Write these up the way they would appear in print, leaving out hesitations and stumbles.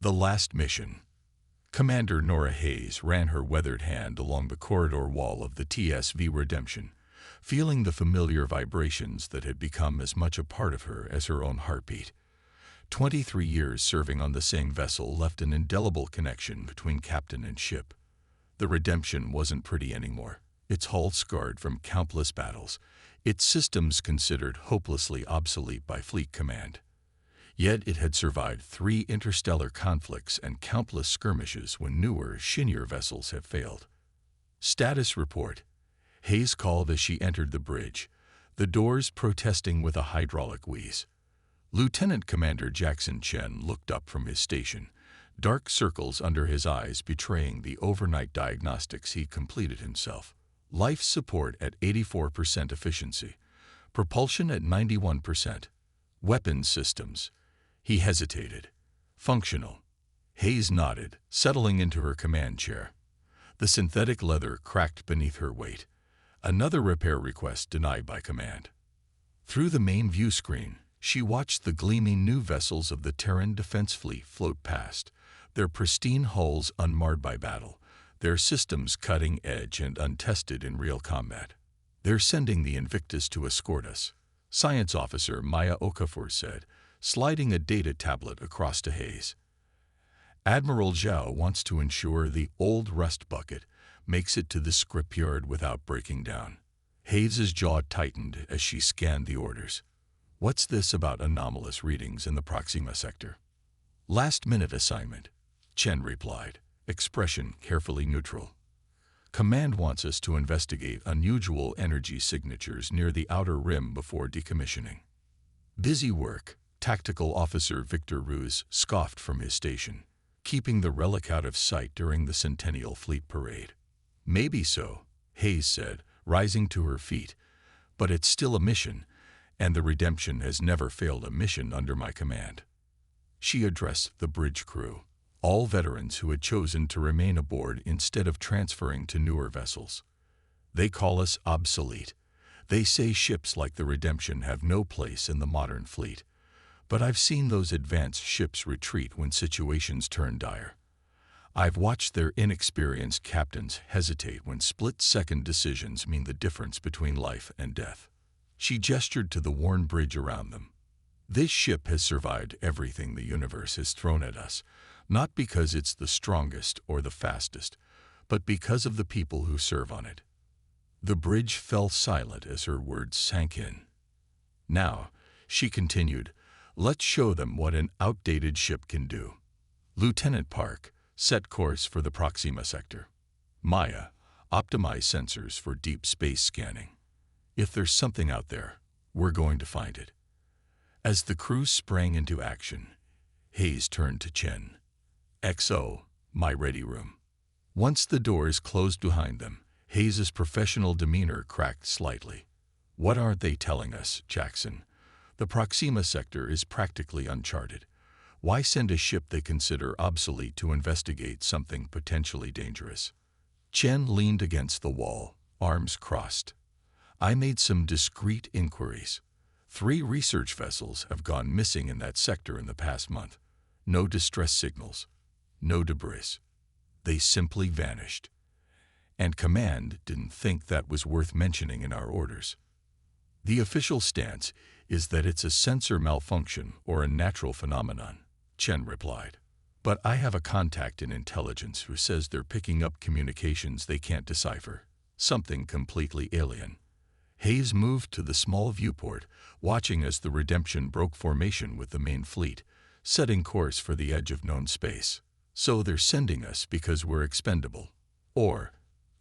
The last mission. Commander Nora Hayes ran her weathered hand along the corridor wall of the TSV Redemption, feeling the familiar vibrations that had become as much a part of her as her own heartbeat. 23 years serving on the same vessel left an indelible connection between captain and ship. The Redemption wasn't pretty anymore, its hull scarred from countless battles, its systems considered hopelessly obsolete by Fleet Command. Yet it had survived 3 interstellar conflicts and countless skirmishes when newer, shinier vessels have failed. Status report. Hayes called as she entered the bridge, the doors protesting with a hydraulic wheeze. Lieutenant Commander Jackson Chen looked up from his station, dark circles under his eyes betraying the overnight diagnostics he completed himself. Life support at 84% efficiency, propulsion at 91%, weapons systems. He hesitated. Functional. Hayes nodded, settling into her command chair. The synthetic leather cracked beneath her weight. Another repair request denied by command. Through the main view screen, she watched the gleaming new vessels of the Terran Defense Fleet float past, their pristine hulls unmarred by battle, their systems cutting edge and untested in real combat. "They're sending the Invictus to escort us," Science Officer Maya Okafor said, sliding a data tablet across to Hayes. "Admiral Zhao wants to ensure the old rust bucket makes it to the scriptyard without breaking down." Hayes's jaw tightened as she scanned the orders. "What's this about anomalous readings in the Proxima sector?" "Last-minute assignment," Chen replied, expression carefully neutral. "Command wants us to investigate unusual energy signatures near the outer rim before decommissioning." "Busy work," Tactical Officer Victor Ruse scoffed from his station, keeping the relic out of sight during the Centennial Fleet Parade. "Maybe so," Hayes said, rising to her feet, "but it's still a mission, and the Redemption has never failed a mission under my command." She addressed the bridge crew, all veterans who had chosen to remain aboard instead of transferring to newer vessels. "They call us obsolete. They say ships like the Redemption have no place in the modern fleet. But I've seen those advanced ships retreat when situations turn dire. I've watched their inexperienced captains hesitate when split-second decisions mean the difference between life and death." She gestured to the worn bridge around them. "This ship has survived everything the universe has thrown at us, not because it's the strongest or the fastest, but because of the people who serve on it." The bridge fell silent as her words sank in. "Now," she continued, "let's show them what an outdated ship can do." Lieutenant Park, set course for the Proxima sector. Maya, optimize sensors for deep space scanning. If there's something out there, we're going to find it. As the crew sprang into action, Hayes turned to Chen. "XO, my ready room." Once the doors closed behind them, Hayes's professional demeanor cracked slightly. "What aren't they telling us, Jackson? The Proxima sector is practically uncharted. Why send a ship they consider obsolete to investigate something potentially dangerous?" Chen leaned against the wall, arms crossed. "I made some discreet inquiries. 3 research vessels have gone missing in that sector in the past month. No distress signals, no debris. They simply vanished. And command didn't think that was worth mentioning in our orders. The official stance is that it's a sensor malfunction or a natural phenomenon," Chen replied. "But I have a contact in intelligence who says they're picking up communications they can't decipher, something completely alien." Hayes moved to the small viewport, watching as the Redemption broke formation with the main fleet, setting course for the edge of known space. "So they're sending us because we're expendable. Or,"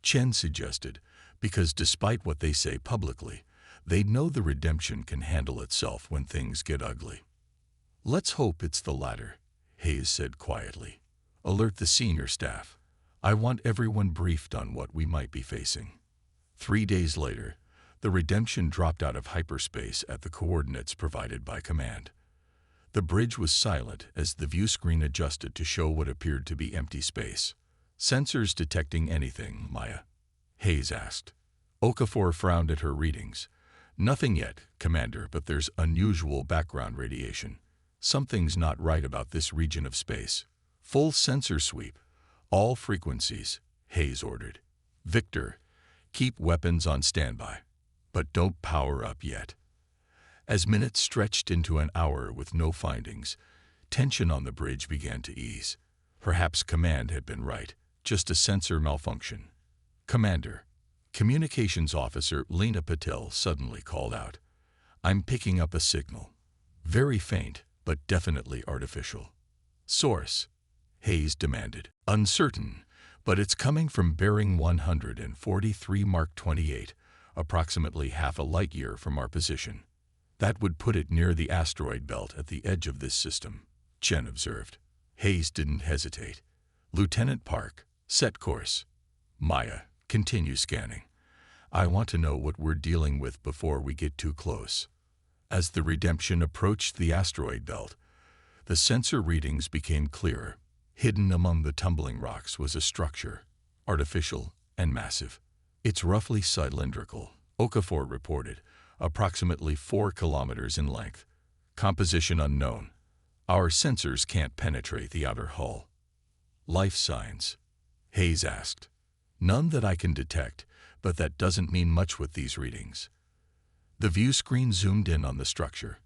Chen suggested, "because despite what they say publicly, they know the Redemption can handle itself when things get ugly." "Let's hope it's the latter," Hayes said quietly. "Alert the senior staff. I want everyone briefed on what we might be facing." 3 days later, the Redemption dropped out of hyperspace at the coordinates provided by command. The bridge was silent as the view screen adjusted to show what appeared to be empty space. "Sensors detecting anything, Maya?" Hayes asked. Okafor frowned at her readings. "Nothing yet, Commander, but there's unusual background radiation. Something's not right about this region of space. Full sensor sweep. All frequencies, Hayes ordered. Victor, keep weapons on standby, but don't power up yet. As minutes stretched into an hour with no findings, tension on the bridge began to ease. Perhaps Command had been right, just a sensor malfunction. Commander, Communications Officer Lena Patel suddenly called out. I'm picking up a signal. Very faint, but definitely artificial. Source, Hayes demanded. Uncertain, but it's coming from bearing 143 Mark 28, approximately half a light year from our position. That would put it near the asteroid belt at the edge of this system, Chen observed. Hayes didn't hesitate. Lieutenant Park, set course. Maya, continue scanning. I want to know what we're dealing with before we get too close. As the Redemption approached the asteroid belt, the sensor readings became clearer. Hidden among the tumbling rocks was a structure, artificial and massive. It's roughly cylindrical, Okafor reported, approximately 4 kilometers in length. Composition unknown. Our sensors can't penetrate the outer hull. Life signs? Hayes asked. None that I can detect, but that doesn't mean much with these readings. The view screen zoomed in on the structure.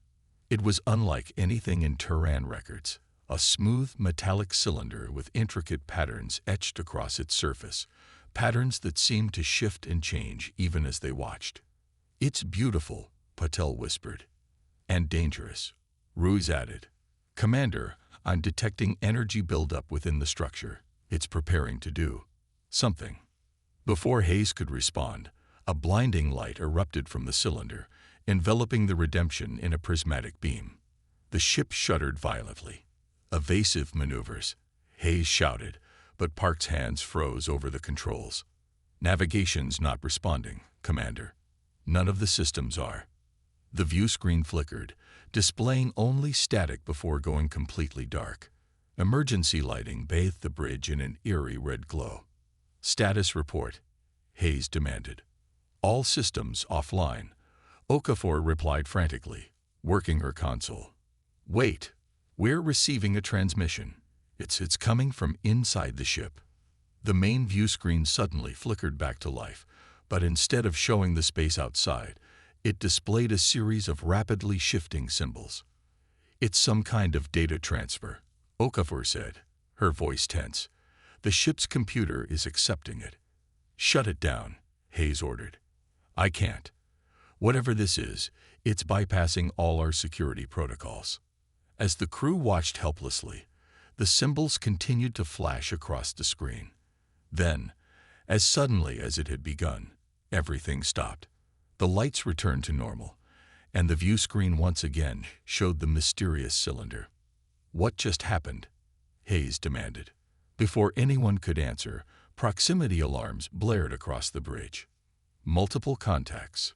It was unlike anything in Turan records, a smooth metallic cylinder with intricate patterns etched across its surface, patterns that seemed to shift and change even as they watched. It's beautiful, Patel whispered. And dangerous, Ruiz added. Commander, I'm detecting energy buildup within the structure. It's preparing to do something. Before Hayes could respond, a blinding light erupted from the cylinder, enveloping the Redemption in a prismatic beam. The ship shuddered violently. Evasive maneuvers, Hayes shouted, but Park's hands froze over the controls. Navigation's not responding, Commander. None of the systems are. The view screen flickered, displaying only static before going completely dark. Emergency lighting bathed the bridge in an eerie red glow. Status report, Hayes demanded. All systems offline. Okafor replied frantically, working her console. Wait, we're receiving a transmission. It's coming from inside the ship. The main view screen suddenly flickered back to life, but instead of showing the space outside, it displayed a series of rapidly shifting symbols. It's some kind of data transfer, Okafor said, her voice tense. The ship's computer is accepting it. Shut it down, Hayes ordered. I can't. Whatever this is, it's bypassing all our security protocols. As the crew watched helplessly, the symbols continued to flash across the screen. Then, as suddenly as it had begun, everything stopped. The lights returned to normal, and the view screen once again showed the mysterious cylinder. What just happened? Hayes demanded. Before anyone could answer, proximity alarms blared across the bridge. Multiple contacts.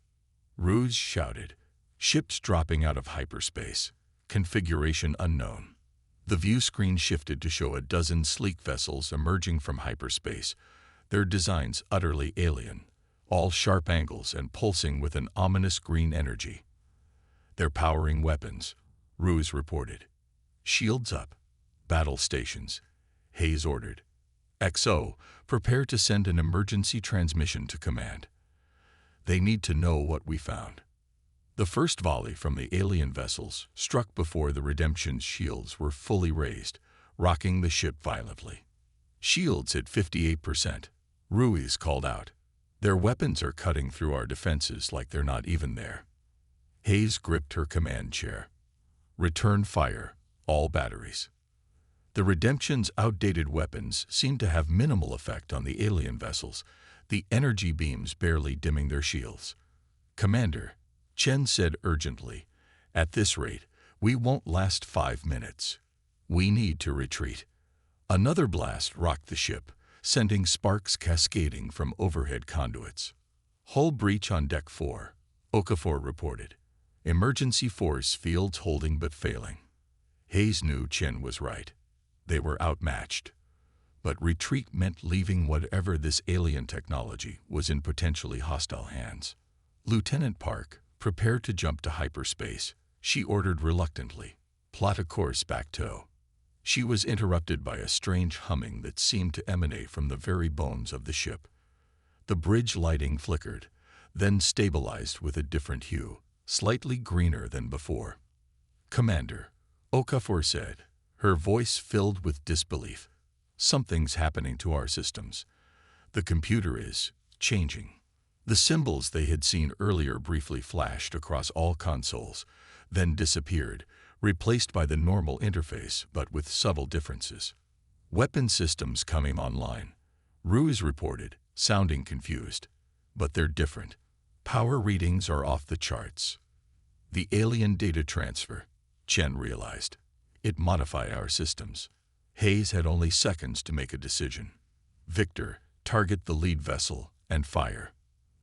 Ruiz shouted. Ships dropping out of hyperspace. Configuration unknown. The view screen shifted to show a dozen sleek vessels emerging from hyperspace, their designs utterly alien, all sharp angles and pulsing with an ominous green energy. They're powering weapons, Ruiz reported. Shields up. Battle stations, Hayes ordered. XO, prepare to send an emergency transmission to command. They need to know what we found. The first volley from the alien vessels struck before the Redemption's shields were fully raised, rocking the ship violently. Shields at 58%, Ruiz called out. Their weapons are cutting through our defenses like they're not even there. Hayes gripped her command chair. Return fire, all batteries. The Redemption's outdated weapons seemed to have minimal effect on the alien vessels, the energy beams barely dimming their shields. Commander, Chen said urgently, at this rate, we won't last 5 minutes. We need to retreat. Another blast rocked the ship, sending sparks cascading from overhead conduits. Hull breach on Deck 4, Okafor reported. Emergency force fields holding but failing. Hayes knew Chen was right. They were outmatched. But retreat meant leaving whatever this alien technology was in potentially hostile hands. Lieutenant Park, prepare to jump to hyperspace, she ordered reluctantly. Plot a course back to. She was interrupted by a strange humming that seemed to emanate from the very bones of the ship. The bridge lighting flickered, then stabilized with a different hue, slightly greener than before. "Commander," Okafor said, her voice filled with disbelief. "Something's happening to our systems. The computer is changing." The symbols they had seen earlier briefly flashed across all consoles, then disappeared, replaced by the normal interface but with subtle differences. "Weapon systems coming online," Ruse reported, sounding confused. "But they're different. Power readings are off the charts." "The alien data transfer," Chen realized. "It modified our systems." Hayes had only seconds to make a decision. "Victor, target the lead vessel and fire."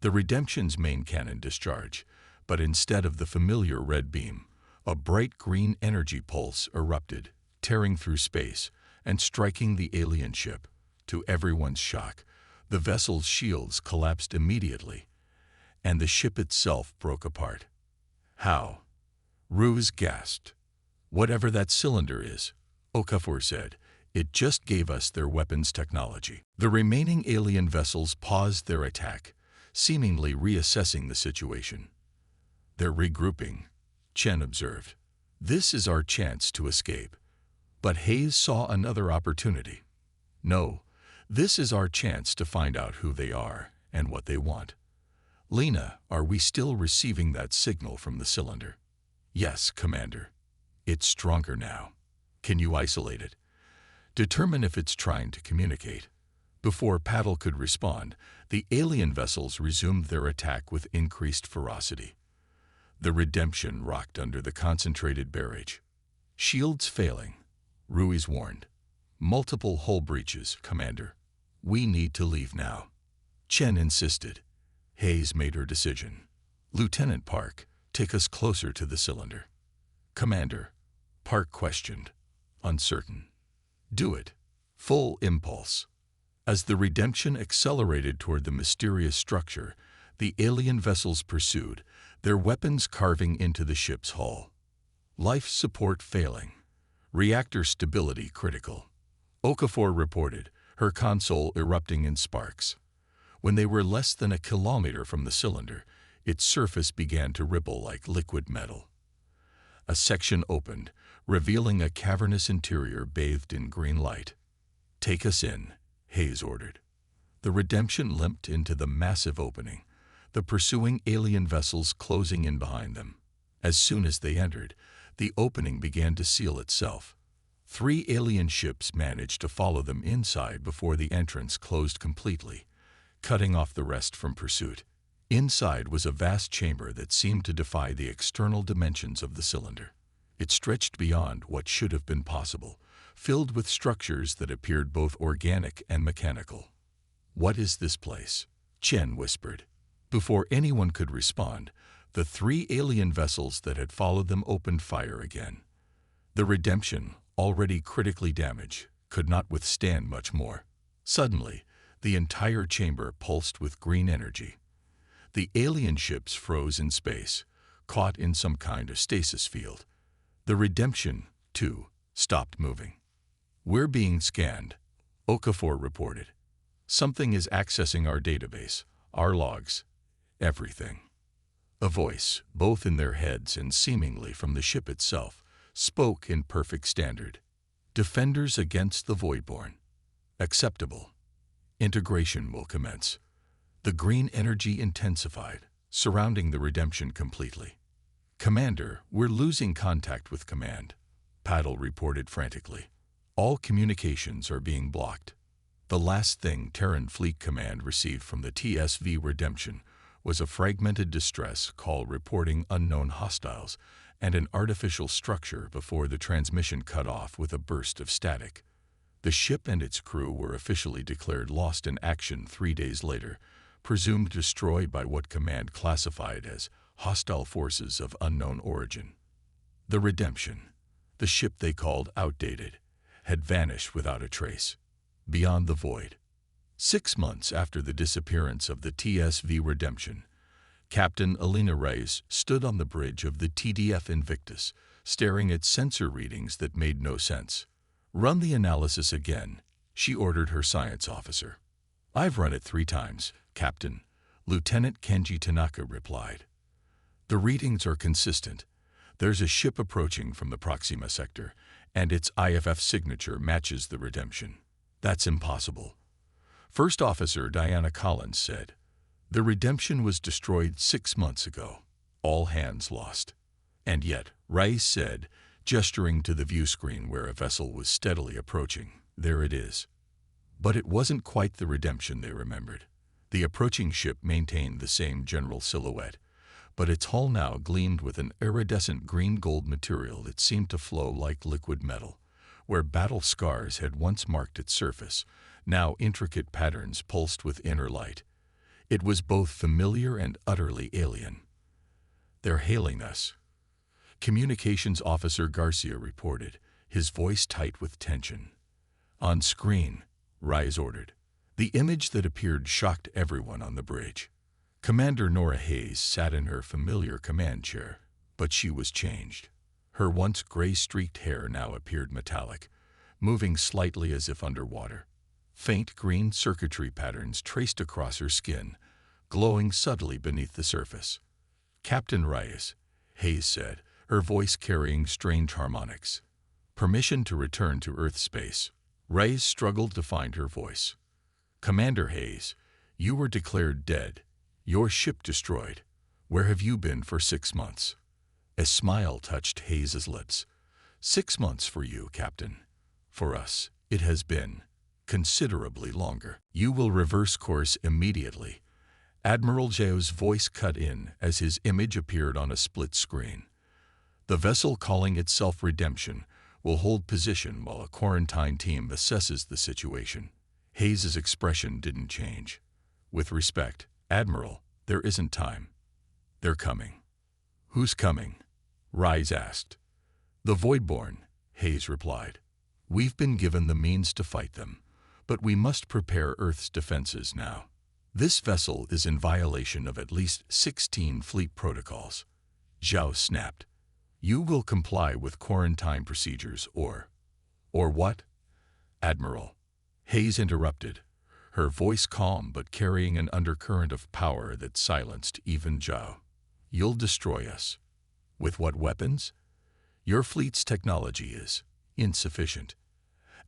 The Redemption's main cannon discharged, but instead of the familiar red beam, a bright green energy pulse erupted, tearing through space and striking the alien ship. To everyone's shock, the vessel's shields collapsed immediately, and the ship itself broke apart. "How?" Ruse gasped. "Whatever that cylinder is," Okafor said, "it just gave us their weapons technology." The remaining alien vessels paused their attack, seemingly reassessing the situation. "They're regrouping," Chen observed. "This is our chance to escape." But Hayes saw another opportunity. "No, this is our chance to find out who they are and what they want. Lena, are we still receiving that signal from the cylinder?" "Yes, Commander. It's stronger now. Can you isolate it? Determine if it's trying to communicate." Before Paddle could respond, the alien vessels resumed their attack with increased ferocity. The Redemption rocked under the concentrated barrage. "Shields failing," Ruiz warned. "Multiple hull breaches, Commander. We need to leave now." Chen insisted. Hayes made her decision. "Lieutenant Park, take us closer to the cylinder." "Commander," Park questioned, uncertain. "Do it. Full impulse." As the Redemption accelerated toward the mysterious structure, the alien vessels pursued, their weapons carving into the ship's hull. "Life support failing. Reactor stability critical," Okafor reported, her console erupting in sparks. When they were less than a kilometer from the cylinder, its surface began to ripple like liquid metal. A section opened, revealing a cavernous interior bathed in green light. "Take us in," Hayes ordered. The Redemption limped into the massive opening, the pursuing alien vessels closing in behind them. As soon as they entered, the opening began to seal itself. 3 alien ships managed to follow them inside before the entrance closed completely, cutting off the rest from pursuit. Inside was a vast chamber that seemed to defy the external dimensions of the cylinder. It stretched beyond what should have been possible, filled with structures that appeared both organic and mechanical. "What is this place?" Chen whispered. Before anyone could respond, the 3 alien vessels that had followed them opened fire again. The Redemption, already critically damaged, could not withstand much more. Suddenly, the entire chamber pulsed with green energy. The alien ships froze in space, caught in some kind of stasis field. The Redemption, too, stopped moving. "We're being scanned," Okafor reported. "Something is accessing our database, our logs, everything." A voice, both in their heads and seemingly from the ship itself, spoke in perfect standard. "Defenders against the Voidborn. Acceptable. Integration will commence." The green energy intensified, surrounding the Redemption completely. "Commander, we're losing contact with command," Paddle reported frantically. "All communications are being blocked." The last thing Terran Fleet Command received from the TSV Redemption was a fragmented distress call reporting unknown hostiles and an artificial structure before the transmission cut off with a burst of static. The ship and its crew were officially declared lost in action 3 days later, presumed destroyed by what Command classified as hostile forces of unknown origin. The Redemption, the ship they called outdated, had vanished without a trace, beyond the void. 6 months after the disappearance of the TSV Redemption, Captain Alina Reyes stood on the bridge of the TDF Invictus, staring at sensor readings that made no sense. Run the analysis again, she ordered her science officer. I've run it 3 times, Captain, Lieutenant Kenji Tanaka replied. The readings are consistent. There's a ship approaching from the Proxima sector, and its IFF signature matches the Redemption. That's impossible. First Officer Diana Collins said, the Redemption was destroyed 6 months ago. All hands lost. And yet, Rice said, gesturing to the view screen where a vessel was steadily approaching, there it is. But it wasn't quite the Redemption they remembered. The approaching ship maintained the same general silhouette, but its hull now gleamed with an iridescent green-gold material that seemed to flow like liquid metal. Where battle scars had once marked its surface, now intricate patterns pulsed with inner light. It was both familiar and utterly alien. They're hailing us. Communications Officer Garcia reported, his voice tight with tension. On screen, Rise ordered. The image that appeared shocked everyone on the bridge. Commander Nora Hayes sat in her familiar command chair, but she was changed. Her once gray-streaked hair now appeared metallic, moving slightly as if underwater. Faint green circuitry patterns traced across her skin, glowing subtly beneath the surface. Captain Reyes, Hayes said, her voice carrying strange harmonics. Permission to return to Earth space. Reyes struggled to find her voice. Commander Hayes, you were declared dead. Your ship destroyed. Where have you been for 6 months? A smile touched Hayes's lips. 6 months for you, Captain. For us, it has been considerably longer. You will reverse course immediately. Admiral Zhao's voice cut in as his image appeared on a split screen. The vessel calling itself Redemption will hold position while a quarantine team assesses the situation. Hayes's expression didn't change. With respect, Admiral, there isn't time. They're coming. Who's coming? Rise asked. The Voidborn, Hayes replied. We've been given the means to fight them, but we must prepare Earth's defenses now. This vessel is in violation of at least 16 fleet protocols. Zhao snapped. You will comply with quarantine procedures or what? Admiral. Hayes interrupted, her voice calm but carrying an undercurrent of power that silenced even Zhao. You'll destroy us. With what weapons? Your fleet's technology is insufficient.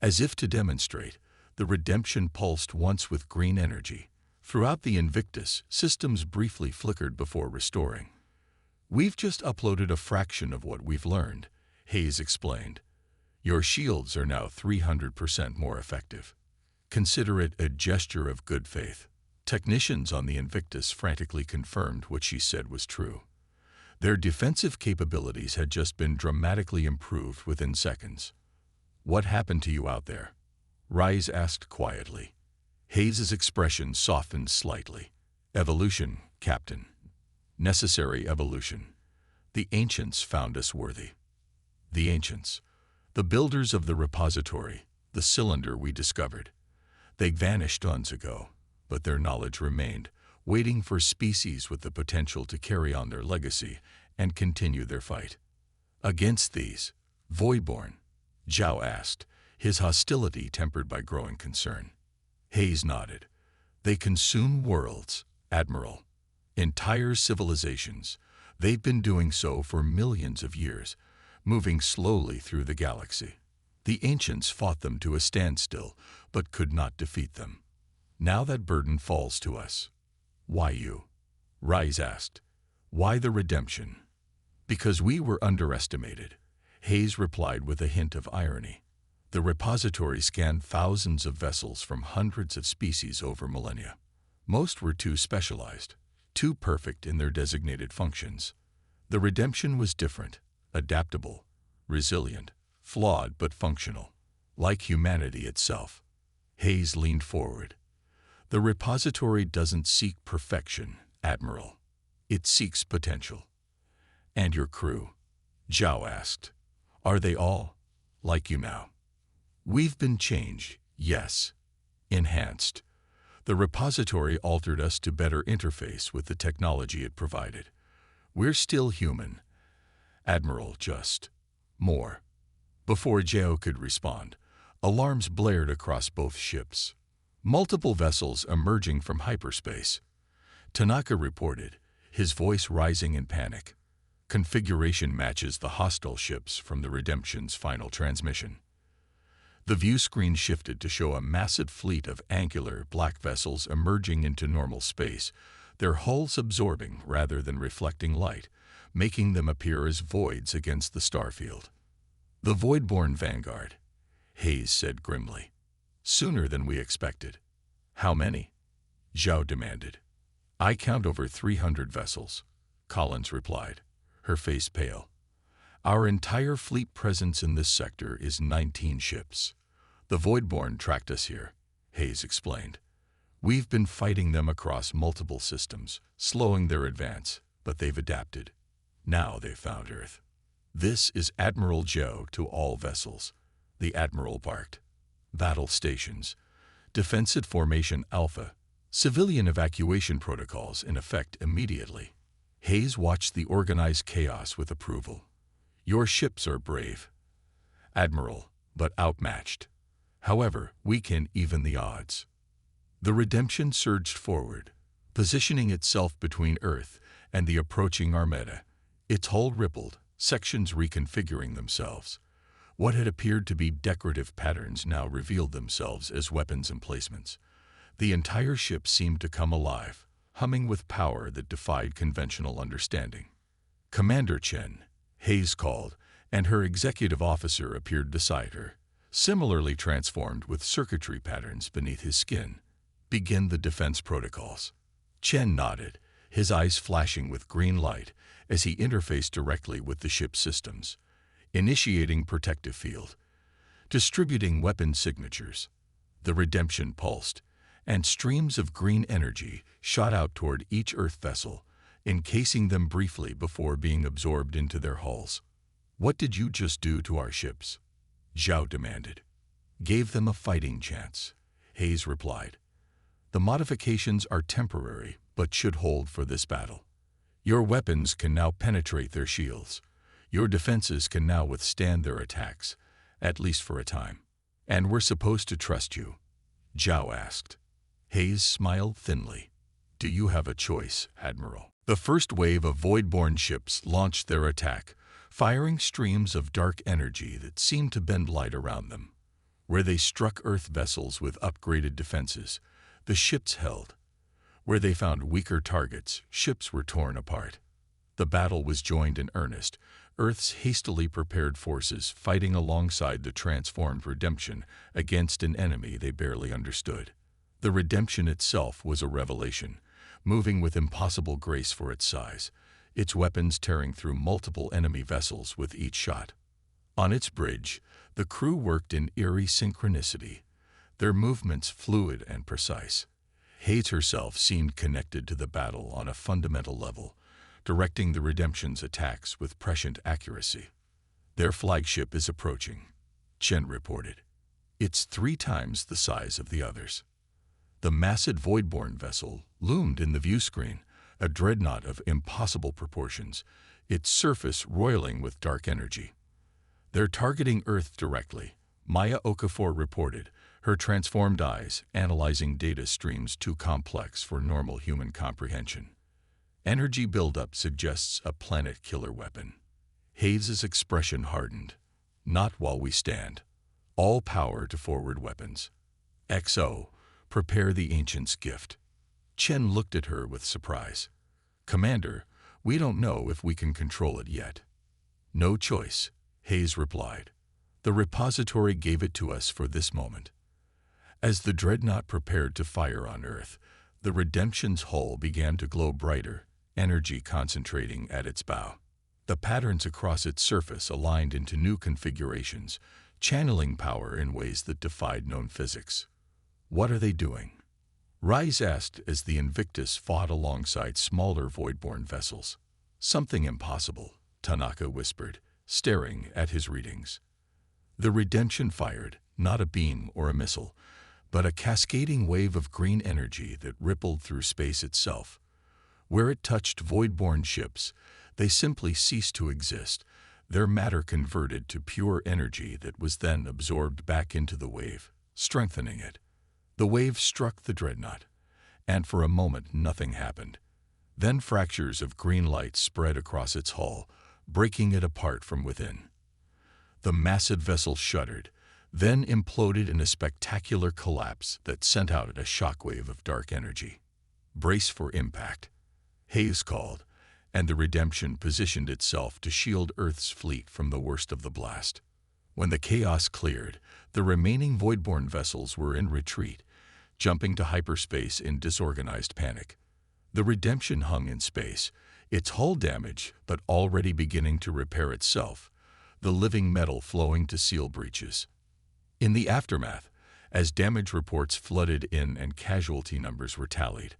As if to demonstrate, the Redemption pulsed once with green energy. Throughout the Invictus, systems briefly flickered before restoring. We've just uploaded a fraction of what we've learned, Hayes explained. Your shields are now 300% more effective. Consider it a gesture of good faith. Technicians on the Invictus frantically confirmed what she said was true. Their defensive capabilities had just been dramatically improved within seconds. What happened to you out there? Rise asked quietly. Hayes's expression softened slightly. Evolution, Captain. Necessary evolution. The ancients found us worthy. The ancients. The builders of the repository, the cylinder we discovered. They vanished eons ago, but their knowledge remained, waiting for species with the potential to carry on their legacy and continue their fight. Against these, Voidborn, Zhao asked, his hostility tempered by growing concern. Hayes nodded. They consume worlds, Admiral. Entire civilizations. They've been doing so for millions of years, moving slowly through the galaxy. The ancients fought them to a standstill, but could not defeat them. Now that burden falls to us. Why you? Rise asked. Why the Redemption? Because we were underestimated, Hayes replied with a hint of irony. The repository scanned thousands of vessels from hundreds of species over millennia. Most were too specialized, too perfect in their designated functions. The Redemption was different, adaptable, resilient, flawed but functional, like humanity itself. Hayes leaned forward. The repository doesn't seek perfection, Admiral. It seeks potential. And your crew? Zhao asked. Are they all like you now? We've been changed, yes. Enhanced. The repository altered us to better interface with the technology it provided. We're still human. Admiral, just more. Before Zhao could respond, Alarms blared across both ships. Multiple vessels emerging from hyperspace. Tanaka reported, his voice rising in panic. Configuration matches the hostile ships from the Redemption's final transmission. The view screen shifted to show a massive fleet of angular black vessels emerging into normal space, their hulls absorbing rather than reflecting light, making them appear as voids against the starfield. "The Voidborn Vanguard," Hayes said grimly. "Sooner than we expected." "How many?" Zhao demanded. "I count over 300 vessels," Collins replied, her face pale. "Our entire fleet presence in this sector is 19 ships. The Voidborn tracked us here," Hayes explained. "We've been fighting them across multiple systems, slowing their advance, but they've adapted. Now they've found Earth." "This is Admiral Zhao to all vessels," the Admiral barked. "Battle stations. Defensive Formation Alpha. Civilian evacuation protocols in effect immediately." Hayes watched the organized chaos with approval. "Your ships are brave, Admiral, but outmatched. However, we can even the odds." The Redemption surged forward, positioning itself between Earth and the approaching Armada. Its hull rippled, sections reconfiguring themselves. What had appeared to be decorative patterns now revealed themselves as weapons emplacements. The entire ship seemed to come alive, humming with power that defied conventional understanding. "Commander Chen," Hayes called, and her executive officer appeared beside her, similarly transformed with circuitry patterns beneath his skin. "Begin the defense protocols." Chen nodded, his eyes flashing with green light as he interfaced directly with the ship's systems. "Initiating protective field. Distributing weapon signatures." The Redemption pulsed, and streams of green energy shot out toward each Earth vessel, encasing them briefly before being absorbed into their hulls. "What did you just do to our ships?" Zhao demanded. "Gave them a fighting chance," Hayes replied. "The modifications are temporary, but should hold for this battle. Your weapons can now penetrate their shields. Your defenses can now withstand their attacks, at least for a time." "And we're supposed to trust you?" Zhao asked. Hayes smiled thinly. "Do you have a choice, Admiral?" The first wave of Voidborn ships launched their attack, firing streams of dark energy that seemed to bend light around them. Where they struck Earth vessels with upgraded defenses, the ships held. Where they found weaker targets, ships were torn apart. The battle was joined in earnest, Earth's hastily prepared forces fighting alongside the transformed Redemption against an enemy they barely understood. The Redemption itself was a revelation, moving with impossible grace for its size, its weapons tearing through multiple enemy vessels with each shot. On its bridge, the crew worked in eerie synchronicity, their movements fluid and precise. Hayes herself seemed connected to the battle on a fundamental level, directing the Redemption's attacks with prescient accuracy. "Their flagship is approaching," Chen reported. "It's 3 times the size of the others." The massive Voidborn vessel loomed in the view screen, a dreadnought of impossible proportions, its surface roiling with dark energy. "They're targeting Earth directly," Maya Okafor reported, her transformed eyes analyzing data streams too complex for normal human comprehension. "Energy buildup suggests a planet-killer weapon." Hayes' expression hardened. "Not while we stand. All power to forward weapons. XO, prepare the Ancient's gift." Chen looked at her with surprise. "Commander, we don't know if we can control it yet." "No choice," Hayes replied. "The repository gave it to us for this moment." As the dreadnought prepared to fire on Earth, the Redemption's hull began to glow brighter, energy concentrating at its bow. The patterns across its surface aligned into new configurations, channeling power in ways that defied known physics. "What are they doing?" Rise asked as the Invictus fought alongside smaller Voidborn vessels. "Something impossible," Tanaka whispered, staring at his readings. The Redemption fired, not a beam or a missile, but a cascading wave of green energy that rippled through space itself. Where it touched Voidborn ships, they simply ceased to exist, their matter converted to pure energy that was then absorbed back into the wave, strengthening it. The wave struck the dreadnought, and for a moment nothing happened. Then fractures of green light spread across its hull, breaking it apart from within. The massive vessel shuddered, then imploded in a spectacular collapse that sent out a shockwave of dark energy. "Brace for impact," Hayes called, and the Redemption positioned itself to shield Earth's fleet from the worst of the blast. When the chaos cleared, the remaining Voidborn vessels were in retreat, jumping to hyperspace in disorganized panic. The Redemption hung in space, its hull damaged but already beginning to repair itself, the living metal flowing to seal breaches. In the aftermath, as damage reports flooded in and casualty numbers were tallied,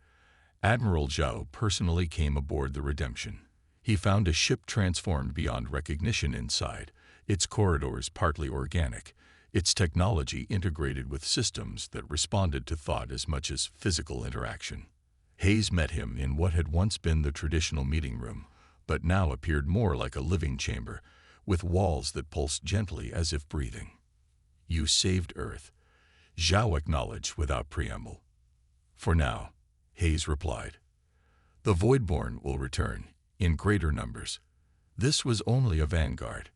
Admiral Zhao personally came aboard the Redemption. He found a ship transformed beyond recognition inside, its corridors partly organic, its technology integrated with systems that responded to thought as much as physical interaction. Hayes met him in what had once been the traditional meeting room, but now appeared more like a living chamber, with walls that pulsed gently as if breathing. "You saved Earth," Zhao acknowledged without preamble. "For now," Hayes replied. "The Voidborn will return, in greater numbers. This was only a vanguard,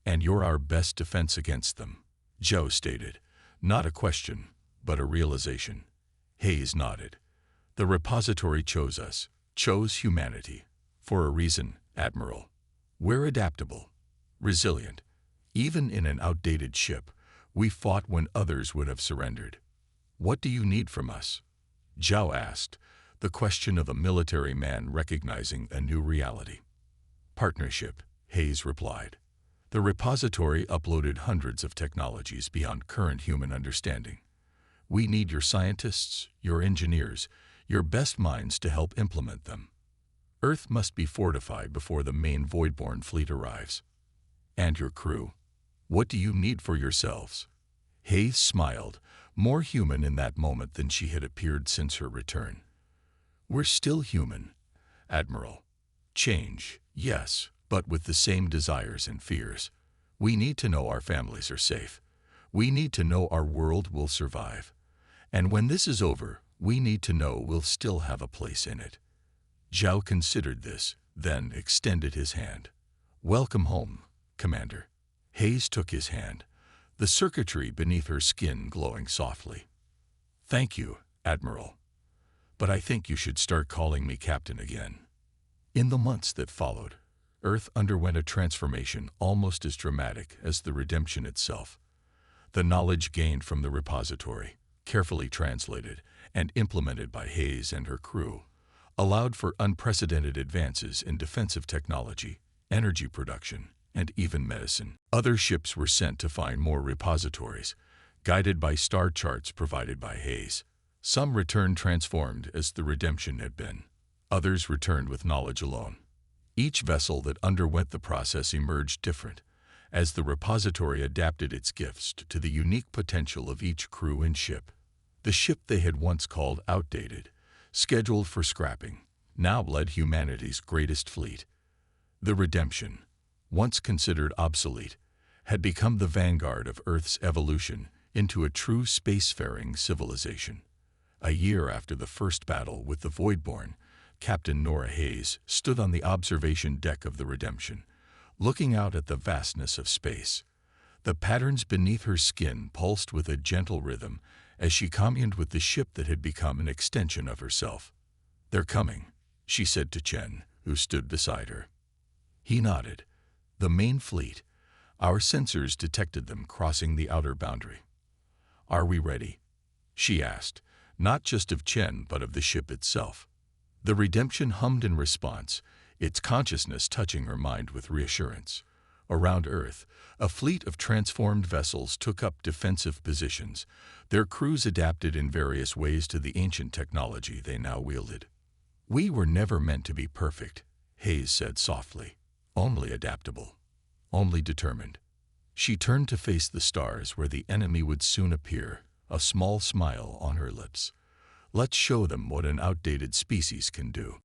and you're our best defense against them," Zhao stated, not a question, but a realization. Hayes nodded. "The repository chose us, chose humanity. For a reason, Admiral. We're adaptable, resilient. Even in an outdated ship, we fought when others would have surrendered. What do you need from us?" Zhao asked, the question of a military man recognizing a new reality. "Partnership," Hayes replied. "The repository uploaded hundreds of technologies beyond current human understanding. We need your scientists, your engineers, your best minds to help implement them. Earth must be fortified before the main Voidborn fleet arrives. And your crew. What do you need for yourselves?" Hayes smiled, more human in that moment than she had appeared since her return. "We're still human, Admiral. Change, yes, but with the same desires and fears. We need to know our families are safe. We need to know our world will survive. And when this is over, we need to know we'll still have a place in it." Zhao considered this, then extended his hand. "Welcome home, Commander." Hayes took his hand, the circuitry beneath her skin glowing softly. "Thank you, Admiral. But I think you should start calling me Captain again." In the months that followed, Earth underwent a transformation almost as dramatic as the Redemption itself. The knowledge gained from the repository, carefully translated and implemented by Hayes and her crew, allowed for unprecedented advances in defensive technology, energy production, and even medicine. Other ships were sent to find more repositories, guided by star charts provided by Hayes. Some returned transformed as the Redemption had been. Others returned with knowledge alone. Each vessel that underwent the process emerged different, as the repository adapted its gifts to the unique potential of each crew and ship. The ship they had once called outdated, scheduled for scrapping, now led humanity's greatest fleet. The Redemption, once considered obsolete, had become the vanguard of Earth's evolution into a true spacefaring civilization. A year after the first battle with the Voidborn, Captain Nora Hayes stood on the observation deck of the Redemption, looking out at the vastness of space. The patterns beneath her skin pulsed with a gentle rhythm as she communed with the ship that had become an extension of herself. "They're coming," she said to Chen, who stood beside her. He nodded. "The main fleet. Our sensors detected them crossing the outer boundary." "Are we ready?" she asked, not just of Chen but of the ship itself. The Redemption hummed in response, its consciousness touching her mind with reassurance. Around Earth, a fleet of transformed vessels took up defensive positions, their crews adapted in various ways to the ancient technology they now wielded. "We were never meant to be perfect," Hayes said softly. "Only adaptable. Only determined." She turned to face the stars where the enemy would soon appear, a small smile on her lips. "Let's show them what an outdated species can do."